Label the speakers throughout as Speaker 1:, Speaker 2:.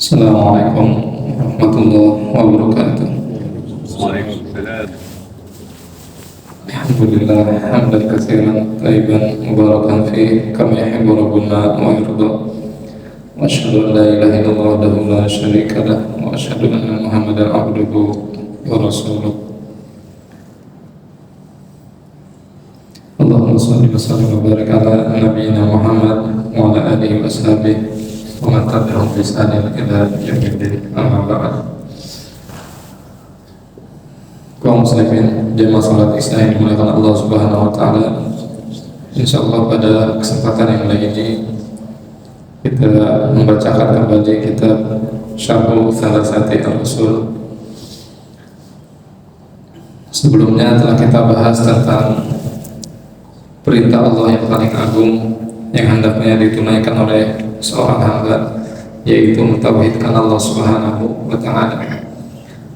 Speaker 1: Assalamualaikum warahmatullahi wabarakatuh.
Speaker 2: Waalaikumsalam.
Speaker 1: Alhamdulillah hamdan katsiran thayyiban mubarakan fi kama yuhibbu rabbuna wa yarda. Wa asyhadu an la ilaha illallah wahdahu la syarika lah wa asyhadu anna Muhammadan abduhu wa rasuluh. Allahumma shalli wa sallim wa barik ala nabiyyina Muhammad wa ala alihi wa ashabihi wa man tabi'ahum bi ihsanin ila yaumiddin. Amma ba'd. Kaum muslimin jemaah salat Isya yang dimuliakan Allah Subhanahu wa taala. Insyaallah pada kesempatan yang lain ini kita membacakan kembali kitab Syarh Thalatsati al-Usul. Sebelumnya telah kita bahas tentang perintah Allah yang paling agung yang hendaknya ditunaikan oleh seorang hamba, yaitu mentauhidkan Allah Subhanahu wa taala.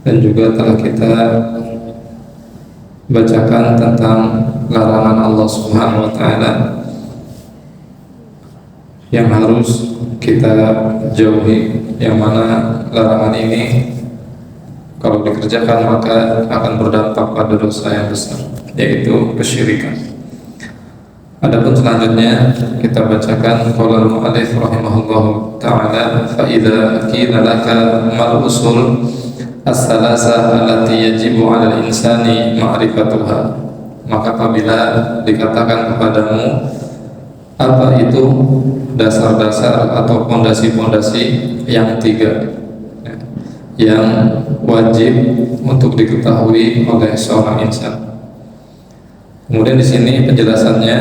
Speaker 1: Dan juga telah kita bacakan tentang larangan Allah Subhanahu wa taala yang harus kita jauhi, yang mana larangan ini kalau dikerjakan maka akan berdampak pada dosa yang besar, yaitu kesyirikan. Adapun selanjutnya kita bacakan qala al-mu'allif rahimahullahu ta'ala fa idza qila laka mal usul as-salasah allati yajibu 'ala al-insani ma'rifatuha, maka apabila dikatakan kepadamu apa itu dasar-dasar atau pondasi-pondasi yang tiga yang wajib untuk diketahui oleh seorang insan. Kemudian di sini penjelasannya,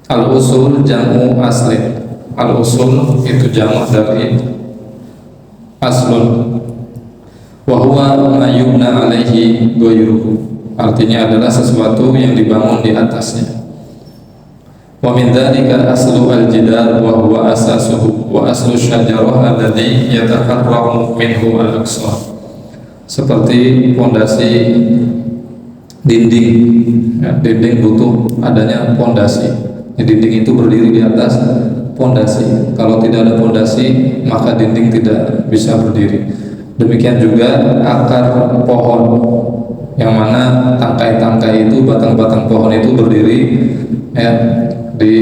Speaker 1: al-usul jamu aslin. Al-usul itu jamu dari aslun. Wa huwa ma yubna alaihi ghayruhu. Artinya adalah sesuatu yang dibangun di atasnya. Wa min dzalika aslu al-jidar wa huwa asasuhu wa aslu syajarah alladhi yatafarra'u minhu al-aqsar. Seperti pondasi dinding, ya, dinding butuh adanya pondasi. Dinding itu berdiri di atas pondasi. Kalau tidak ada pondasi, maka dinding tidak bisa berdiri. Demikian juga akar pohon, yang mana tangkai-tangkai itu, batang-batang pohon itu berdiri ya, di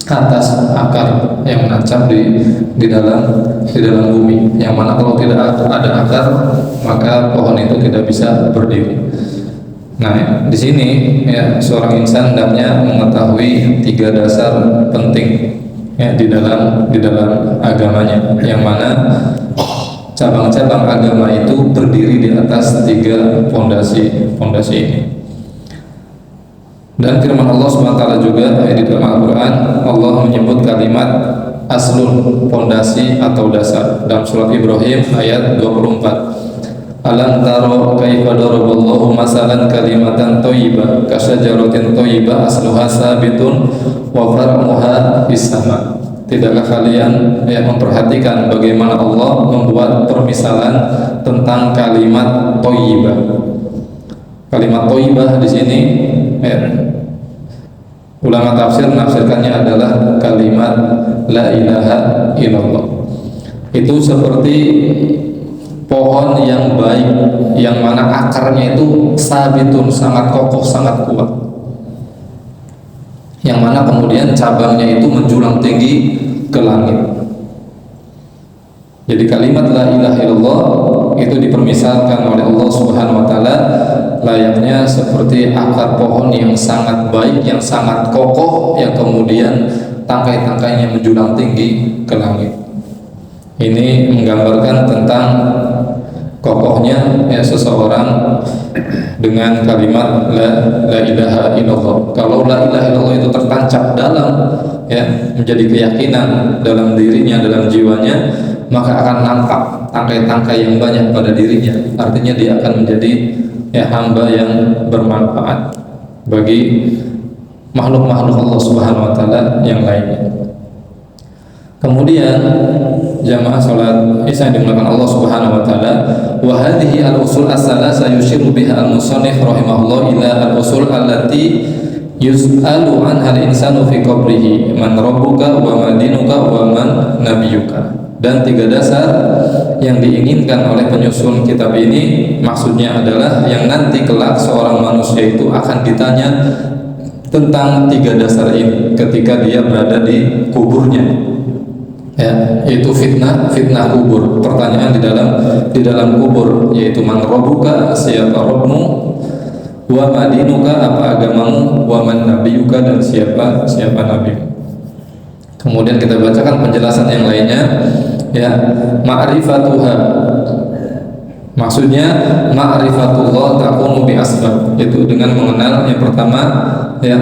Speaker 1: atas akar yang menancap di dalam bumi. Yang mana kalau tidak ada akar, maka pohon itu tidak bisa berdiri. Nah, di sini ya, seorang insan hendaknya mengetahui tiga dasar penting ya, di dalam agamanya, yang mana cabang-cabang agama itu berdiri di atas tiga pondasi ini. Dan firman Allah SWT juga di dalam Al-Quran, Allah menyebut kalimat aslun, pondasi atau dasar, dalam surat Ibrahim ayat 24. Alam taro kaifa daraballahu masalan kalimatan thayyibah kasyajaratin thayyibah asluha sabitun wa far'uha fis sama. Tidakkah kalian memperhatikan bagaimana Allah membuat permisalan tentang kalimat thayyibah? Kalimat thayyibah di sini ulama tafsir menafsirkannya adalah kalimat la ilaha illallah. Itu seperti pohon yang baik, yang mana akarnya itu sabitun, sangat kokoh, sangat kuat, yang mana kemudian cabangnya itu menjulang tinggi ke langit. Jadi kalimat la ilaha illallah itu dipermisalkan oleh Allah Subhanahu wa taala layaknya seperti akar pohon yang sangat baik, yang sangat kokoh, yang kemudian tangkai-tangkainya menjulang tinggi ke langit. Ini menggambarkan tentang kokohnya ya, seseorang dengan kalimat la ilaha illallah. Kalau la ilaha illallah itu tertancap dalam ya, menjadi keyakinan dalam dirinya, dalam jiwanya, maka akan nampak tangkai-tangkai yang banyak pada dirinya. Artinya dia akan menjadi ya, hamba yang bermanfaat bagi makhluk-makhluk Allah Subhanahu wa taala yang lainnya. Kemudian jamaah salat Isya yang dimuliakan Allah Subhanahu wa taala, wa hadhihi al-usul as-salasa yushiru biha al-musannif rahimahullah ila al-usul allati yus'alu anha al-insanu fi qabrihi man rabbuka wa ma dinuka wa man nabiyuka. Dan 3 dasar yang diinginkan oleh penyusun kitab ini maksudnya adalah yang nanti kelak seorang manusia itu akan ditanya tentang 3 dasar ini ketika dia berada di kuburnya, ya, yaitu fitnah kubur, pertanyaan di dalam kubur, yaitu man rabbuka, siapa Rabbmu, wa madinuka, apa agamamu, wa man nabiyuka, dan siapa nabimu. Kemudian kita bacakan penjelasan yang lainnya, ya. Ma'rifatuha, maksudnya ma'rifatullah takunu bi asbab, itu dengan mengenal, yang pertama, ya,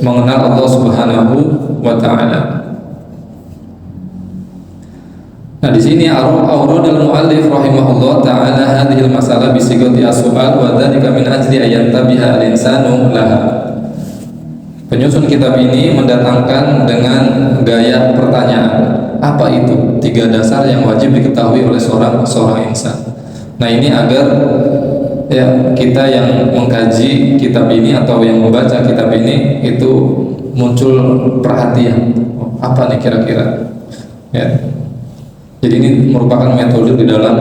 Speaker 1: mengenal Allah Subhanahu wa taala. Nah, di sini auradul muallif rahimahullah taala hadhil masalah bi sigati as-su'al wa dzalika min ajli ayantabiha al-insanu laha. Penyusun kitab ini mendatangkan dengan gaya pertanyaan. Apa itu 3 dasar yang wajib diketahui oleh seorang insan? Nah, ini agar, ya, kita yang mengkaji kitab ini atau yang membaca kitab ini itu muncul perhatian. Apa nih kira-kira? Ya. Jadi ini merupakan metode di dalam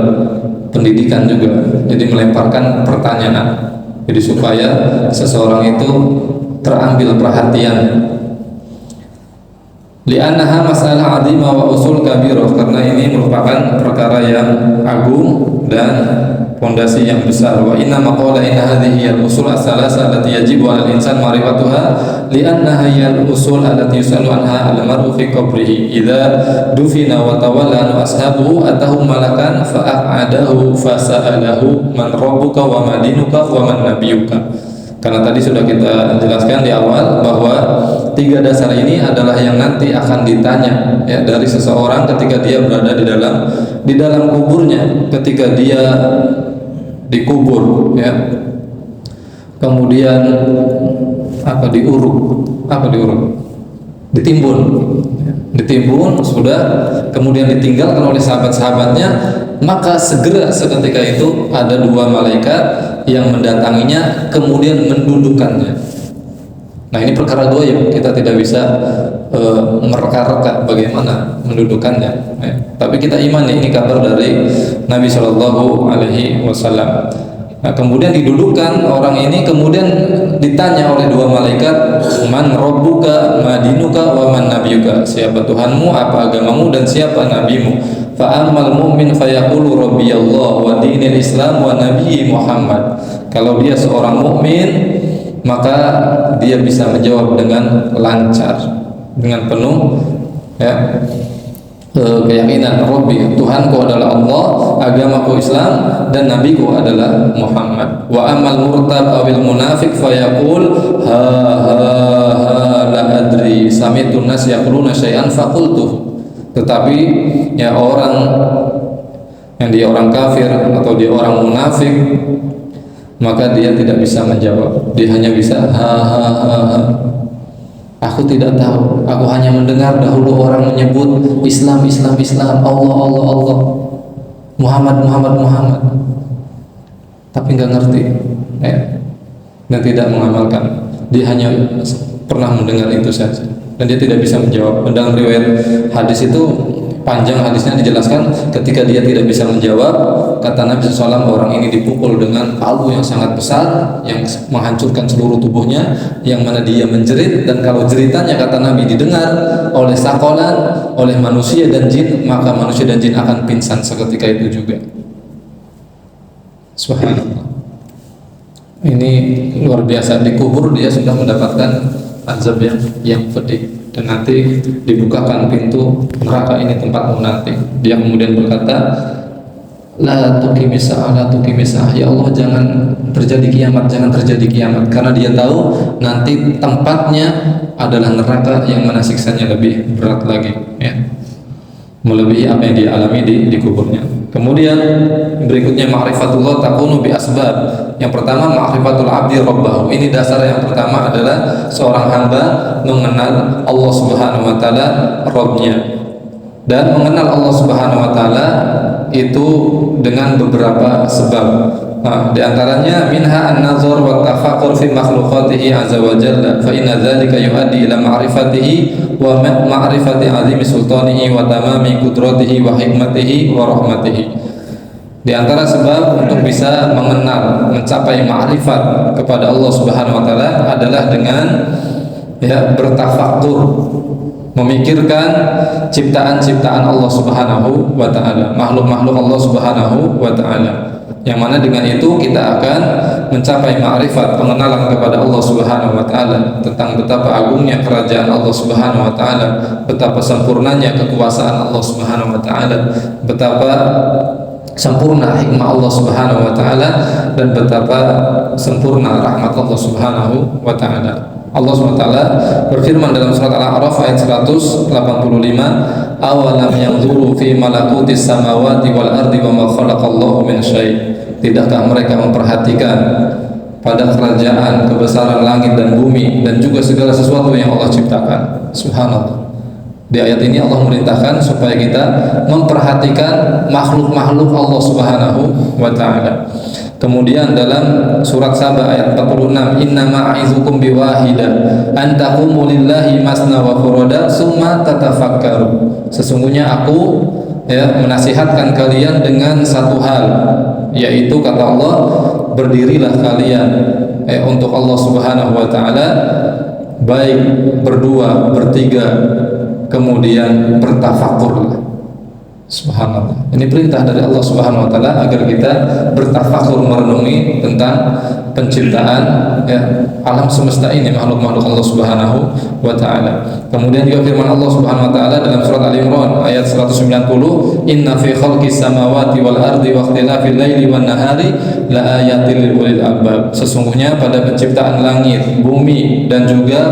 Speaker 1: pendidikan juga. Jadi melemparkan pertanyaan. Jadi supaya seseorang itu terambil perhatian. Li'annaha masalah 'azimah wa usul kabirah, karena ini merupakan perkara yang agung dan fondasi yang besar. Wa inna maqala inna hadhihi al-usul as-salasa allati yajibu 'ala al-insan ma'rifatuha li'annaha hiya al-usul allati yusalu anha al-mar'u fi qabrihi idza dufina wa tawalla ashabuhu atahu malakan fa aq'adahu fa sa'alahu man rabbuka wa madinuka wa man nabiyuka. Karena tadi sudah kita jelaskan di awal bahwa 3 dasar ini adalah yang nanti akan ditanya, ya, dari seseorang ketika dia berada di dalam kuburnya, ketika dia dikubur, ya. Kemudian ditimbun sudah, kemudian ditinggalkan oleh sahabat-sahabatnya, maka segera seketika itu ada 2 malaikat yang mendatanginya kemudian mendudukannya. Nah, ini perkara goib, kita tidak bisa mereka-reka bagaimana mendudukannya, ya. Tapi kita imani ini kabar dari Nabi Shallallahu Alaihi Wasallam. Nah, kemudian didudukkan orang ini, kemudian ditanya oleh 2 malaikat, man rabbuka, madinuka, wa man nabiyuka, siapa Tuhanmu, apa agamamu, dan siapa nabimu. Fa'amal mu'min fayaqulu rabbiyallah wa dinil islam wa nabiyyi Muhammad. Kalau dia seorang mukmin, maka dia bisa menjawab dengan lancar, dengan penuh, ya, keyakinan, Rabbi, Tuhanku adalah Allah, agamaku Islam, dan nabiku adalah Muhammad. Wa amal murtab awil munafik fayaqul ha la adri sami'tu nas yaquluna syai'an faqultu. Tetapi, ya, orang yang dia orang kafir atau dia orang munafik, maka dia tidak bisa menjawab. Dia hanya bisa ha. Aku tidak tahu. Aku hanya mendengar dahulu orang menyebut Islam, Allah, Muhammad. Tapi nggak ngerti, ya, dan tidak mengamalkan. Dia hanya pernah mendengar itu saja, dan dia tidak bisa menjawab. Dalam riwayat hadis itu, panjang hadisnya, dijelaskan ketika dia tidak bisa menjawab, kata Nabi SAW, orang ini dipukul dengan palu yang sangat besar yang menghancurkan seluruh tubuhnya, yang mana dia menjerit, dan kalau jeritannya, kata Nabi, didengar oleh sakolan, oleh manusia dan jin, maka manusia dan jin akan pingsan seketika itu juga. Subhanallah. Ini luar biasa. Di kubur dia sudah mendapatkan azab yang pedih, dan nanti dibukakan pintu neraka, ini tempatmu nanti. Dia kemudian berkata, la tuqimisah, ya Allah, jangan terjadi kiamat, karena dia tahu nanti tempatnya adalah neraka yang mana siksanya lebih berat lagi, ya, melebihi apa yang dia alami di kuburnya. Kemudian berikutnya ma'rifatullah takunu bi asbab. Yang pertama, ma'rifatul abdi rabbahu. Ini dasar yang pertama adalah seorang hamba mengenal Allah Subhanahu wa taala, Rabbnya. Dan mengenal Allah Subhanahu wa taala itu dengan beberapa sebab. Nah, di antaranya minha an-nazar wa tafakkur fi makhluqatihi azza wa jalla fa inna dzalika yuaddi ila ma'rifatihi wa ma'rifati 'azimi sultanihi wa tamami qudratihi wa hikmatihi wa rahmatihi. Di antara sebab untuk bisa mengenal, mencapai ma'rifat kepada Allah Subhanahu wa taala adalah dengan bertafakkur, memikirkan ciptaan-ciptaan Allah Subhanahu wa taala, makhluk-makhluk Allah Subhanahu wa taala. Yang mana dengan itu kita akan mencapai ma'rifat, pengenalan kepada Allah Subhanahu wa taala, tentang betapa agungnya kerajaan Allah Subhanahu wa taala, betapa sempurnanya kekuasaan Allah Subhanahu wa taala, betapa sempurna hikmah Allah Subhanahu wa taala, dan betapa sempurna rahmat Allah Subhanahu wa taala. Allah SWT berfirman dalam surat Al-A'raf ayat 185, awalam yanzuru fi malakutis samawati wal ardi wa ma khalaqallahu min syai'. Tidakkah mereka memperhatikan pada kerajaan kebesaran langit dan bumi dan juga segala sesuatu yang Allah ciptakan. Subhanallah. Di ayat ini Allah merintahkan supaya kita memperhatikan makhluk-makhluk Allah Subhanahu wa taala. Kemudian dalam surat Saba ayat 46, innama a'izukum biwahidah an taqumu lillahi masna wa furada summa tatafakkaru. Sesungguhnya aku menasihatkan kalian dengan satu hal, yaitu kata Allah, berdirilah kalian untuk Allah Subhanahu wa taala, baik berdua, bertiga, kemudian bertafakurlah. Subhanallah. Ini perintah dari Allah Subhanahu wa taala agar kita bertafakur, merenungi tentang penciptaan alam semesta ini, makhluk-makhluk Allah Subhanahu wa taala. Kemudian juga firman Allah Subhanahu wa taala dalam surat Al-Imran ayat 190, inna fi khalqis samawati wal ardi wa ikhtilafil laili wan nahari la ayatil lil ulil albab. Sesungguhnya pada penciptaan langit, bumi, dan juga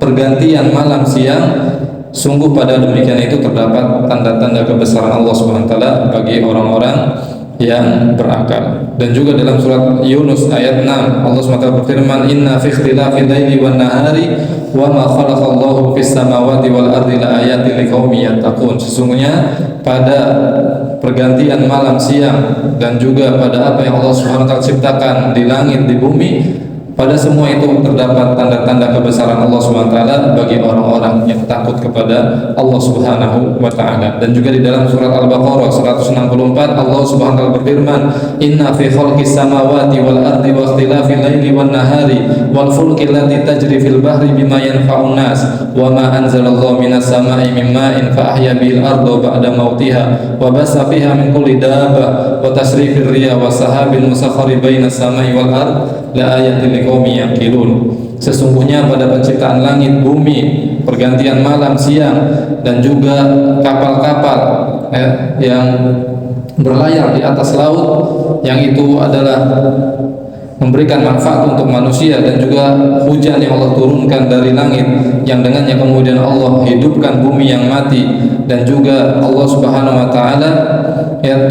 Speaker 1: pergantian malam siang, sungguh pada demikian itu terdapat tanda-tanda kebesaran Allah Subhanahu wa taala bagi orang-orang yang berakal. Dan juga dalam surat Yunus ayat 6 Allah SWT berfirman, inna fi ikhtilafil laili wan nahari wa ma khalaqallahu fis samawati wal ardi la ayatin liqaumin yattaqun. Sesungguhnya pada pergantian malam siang dan juga pada apa yang Allah Subhanahu wa taala ciptakan di langit, di bumi, pada semua itu terdapat tanda-tanda kebesaran Allah Subhanahu wa taala bagi orang-orang yang takut kepada Allah Subhanahu wa taala. Dan juga di dalam surat Al-Baqarah 164 Allah Subhanahu wa taala berfirman, inna fi khalqis samawati wal ardi wa ikhtilafil laili wan nahari wal fulki allati tajri fil bahri bima yanfa'un nas wa ma anzalallahu minas samai min ma'in fa ahya bil arda ba'da mautiha wa basa fiha min kulli dabbah wa tasrifir riyah wa sahabil musakhkhari bainas samai wal ard la ayatin liqaumin yaqilun. Sesungguhnya pada penciptaan langit, bumi, pergantian malam siang, dan juga kapal-kapal yang berlayar di atas laut, yang itu adalah memberikan manfaat untuk manusia, dan juga hujan yang Allah turunkan dari langit yang dengannya kemudian Allah hidupkan bumi yang mati, dan juga Allah Subhanahu wa taala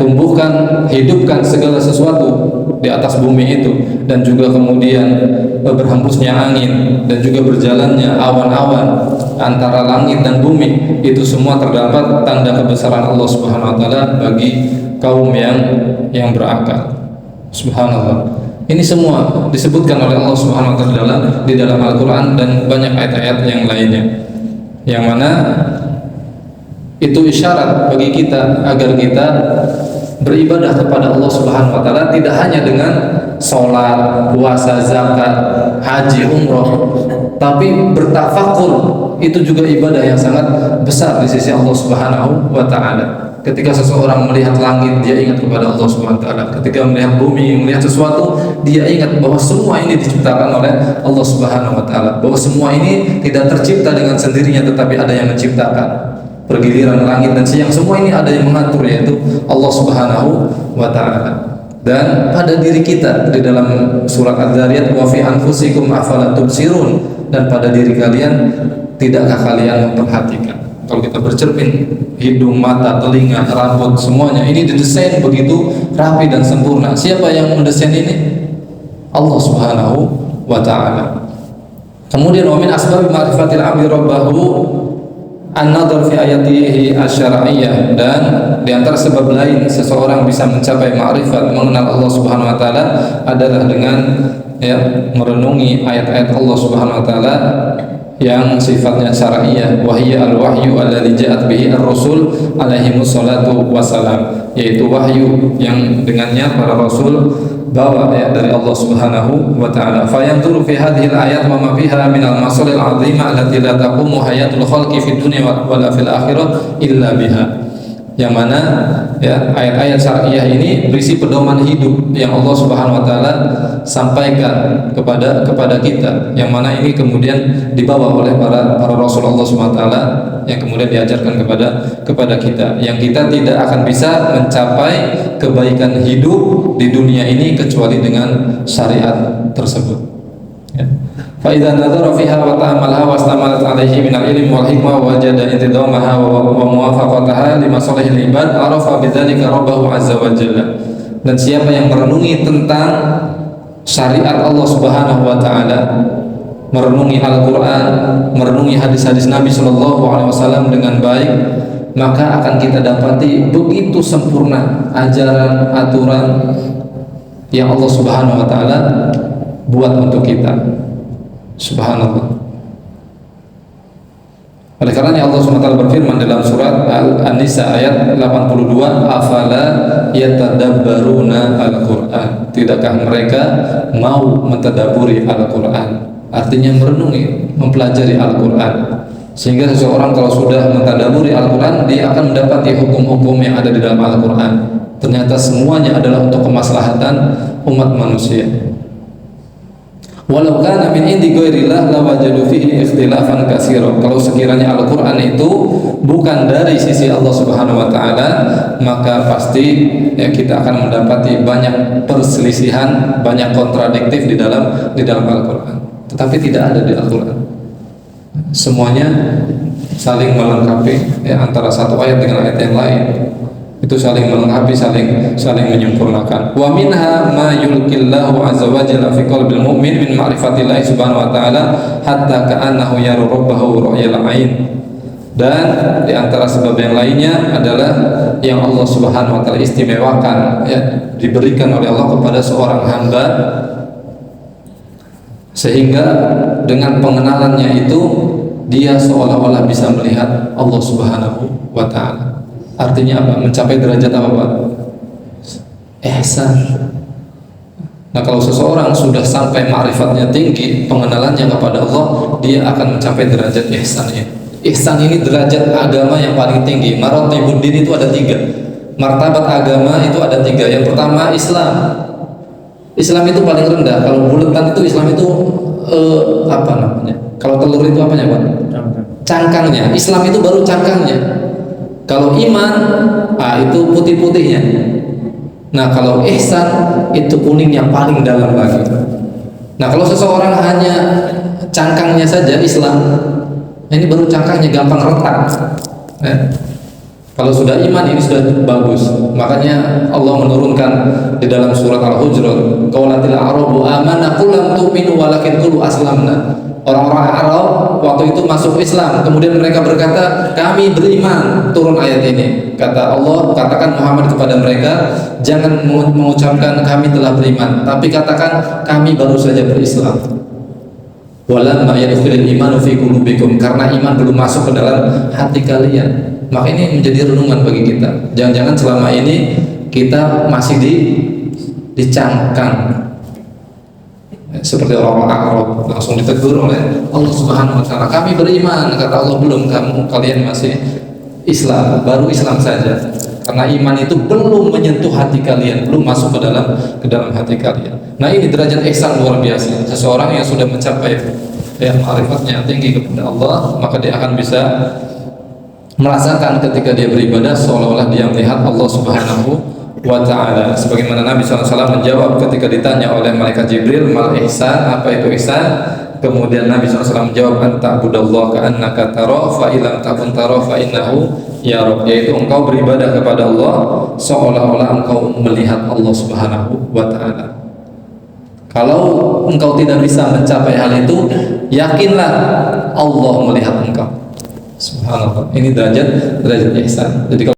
Speaker 1: tumbuhkan, hidupkan segala sesuatu di atas bumi itu, dan juga kemudian berhembusnya angin dan juga berjalannya awan-awan antara langit dan bumi. Itu semua terdapat tanda kebesaran Allah Subhanahu wa taala bagi kaum yang berakal. Subhanallah. Ini semua disebutkan oleh Allah Subhanahu wa taala di dalam Al-Qur'an dan banyak ayat-ayat yang lainnya, yang mana itu isyarat bagi kita agar kita beribadah kepada Allah Subhanahu wa taala tidak hanya dengan salat, puasa, zakat, haji, umroh, tapi bertafakur. Itu juga ibadah yang sangat besar di sisi Allah Subhanahu wa taala. Ketika seseorang melihat langit, dia ingat kepada Allah Subhanahu wa taala. Ketika melihat bumi, melihat sesuatu, dia ingat bahwa semua ini diciptakan oleh Allah Subhanahu wa taala. Bahwa semua ini tidak tercipta dengan sendirinya, tetapi ada yang menciptakan. Pergiliran langit dan siang, semua ini ada yang mengatur, yaitu Allah Subhanahu wa taala. Dan pada diri kita di dalam surat Az-Zariyat, wa fi anfusikum afala tubsirun, dan pada diri kalian tidakkah kalian memperhatikan? Kalau kita bercermin, hidung, mata, telinga, rambut, semuanya ini didesain begitu rapi dan sempurna. Siapa yang mendesain ini? Allah Subhanahu wa taala. Kemudian wa min asbabi ma'rifatil 'abdi rabbahu an-nadhar fi ayatihi asy-syar'iyyah, dan di antara sebab lain seseorang bisa mencapai ma'rifat, mengenal Allah Subhanahu wa taala adalah dengan merenungi ayat-ayat Allah Subhanahu wa taala yang sifatnya syar'iyyah, wahiyya al-wahyu alladzi ja'at bihi ar-rusul alaihi wassalatu wassalam, yaitu wahyu yang dengannya para rasul bawa dari Allah Subhanahu wa taala. Fa yanzuru fi hadhihi al-ayat wa ma fiha min al-masalil 'azimah allati la taqumu hayatul khalqi fid dunya wa la fil akhirah illa biha. Yang mana ayat-ayat syariah ini berisi pedoman hidup yang Allah Subhanahu wa taala sampaikan kepada kita, yang mana ini kemudian dibawa oleh para rasul Allah Subhanahu wa taala yang kemudian diajarkan kepada kita, yang kita tidak akan bisa mencapai kebaikan hidup di dunia ini kecuali dengan syariat tersebut. Fa idza nadhara fiha wa ta'ammalha wa istamalat 'alaihi min al-ilmi wal hikmah wa wajada intidamaha wa muwafaqataha li masalihil ibad arafa bidzalika rabbahu 'azza wa jalla. Dan siapa yang merenungi tentang syariat Allah Subhanahu wa taala, merenungi Al-Qur'an, merenungi hadis-hadis Nabi sallallahu alaihi wasallam dengan baik, maka akan kita dapati begitu sempurna ajaran aturan yang Allah Subhanahu wa taala buat untuk kita. Subhanallah. Oleh karenanya Allah SWT berfirman dalam surat An-Nisa ayat 82, afala yatadabbaruna al-Qur'an, tidakkah mereka mau mentadaburi Al-Qur'an, artinya merenungi, mempelajari Al-Qur'an, sehingga seseorang kalau sudah mentadaburi Al-Qur'an dia akan mendapati hukum-hukum yang ada di dalam Al-Qur'an, ternyata semuanya adalah untuk kemaslahatan umat manusia. Walau kana min indi ghairillah lawajadu fihi ikhtilafan katsira. Kalau sekiranya Al-Qur'an itu bukan dari sisi Allah Subhanahu wa taala, maka pasti kita akan mendapati banyak perselisihan, banyak kontradiktif di dalam Al-Qur'an. Tetapi tidak ada di Al-Qur'an. Semuanya saling melengkapi, antara satu ayat dengan ayat yang lain. Itu saling melengkapi, saling menyempurnakan. Wa minha ma yulqillahu azza wa jalla fi qalbil mu'min min ma'rifatillah subhanahu wa ta'ala hatta ka'annahu yaru rabbahu ru'yal 'ain. Dan di antara sebab yang lainnya adalah yang Allah Subhanahu wa taala istimewakan, diberikan oleh Allah kepada seorang hamba, sehingga dengan pengenalannya itu dia seolah-olah bisa melihat Allah Subhanahu wa taala. Artinya apa? Mencapai derajat apa, Pak? Ihsan. Nah, kalau seseorang sudah sampai ma'rifatnya tinggi, pengenalannya kepada Allah, dia akan mencapai derajat ihsan ini. Ihsan ini derajat agama yang paling tinggi. Maratibuddin itu ada 3. Martabat agama itu ada 3. Yang pertama Islam. Islam itu paling rendah. Kalau bulatan itu Islam itu apa namanya? Kalau telur itu apanya, Pak? Cangkangnya. Islam itu baru cangkangnya. Kalau iman, itu putih-putihnya. Nah, kalau ihsan itu kuning yang paling dalam lagi. Nah, kalau seseorang hanya cangkangnya saja Islam, ini baru cangkangnya gampang retak. Kalau sudah iman ini sudah bagus. Makanya Allah menurunkan di dalam surat Al-Hujurat, qaulatil a'rabu amanna qul lam tu'minu walakin qulu aslamna. Orang-orang Arab waktu itu masuk Islam, kemudian mereka berkata, kami beriman. Turun ayat ini, kata Allah, katakan Muhammad kepada mereka, jangan mengucapkan kami telah beriman, tapi katakan kami baru saja berislam. Walamma yadkhulul imanu fi qulubikum, karena iman belum masuk ke dalam hati kalian. Maka ini menjadi renungan bagi kita. Jangan-jangan selama ini kita masih dicangkang seperti orang-orang Arab, langsung ditegur oleh Allah Subhanahu wa taala. Kami beriman, kata Allah, belum, kalian masih Islam, baru Islam saja. Karena iman itu belum menyentuh hati kalian, belum masuk ke dalam hati kalian. Nah, ini derajat ihsan luar biasa. Seseorang yang sudah mencapai ma'rifatnya tinggi kepada Allah, maka dia akan bisa merasakan ketika dia beribadah seolah-olah dia melihat Allah Subhanahu wa ta'ala. Sebagaimana Nabi SAW menjawab ketika ditanya oleh malaikat Jibril, mal ihsan, apa itu ihsan? Kemudian Nabi SAW menjawab, anta'budallah ka'annaka tara fa illam takun tara fa innahu yarab, yaitu engkau beribadah kepada Allah seolah-olah engkau melihat Allah Subhanahu wa ta'ala. Kalau engkau tidak bisa mencapai hal itu, yakinlah Allah melihat engkau. Subhanallah. Ini derajat ihsan. Jadi kalau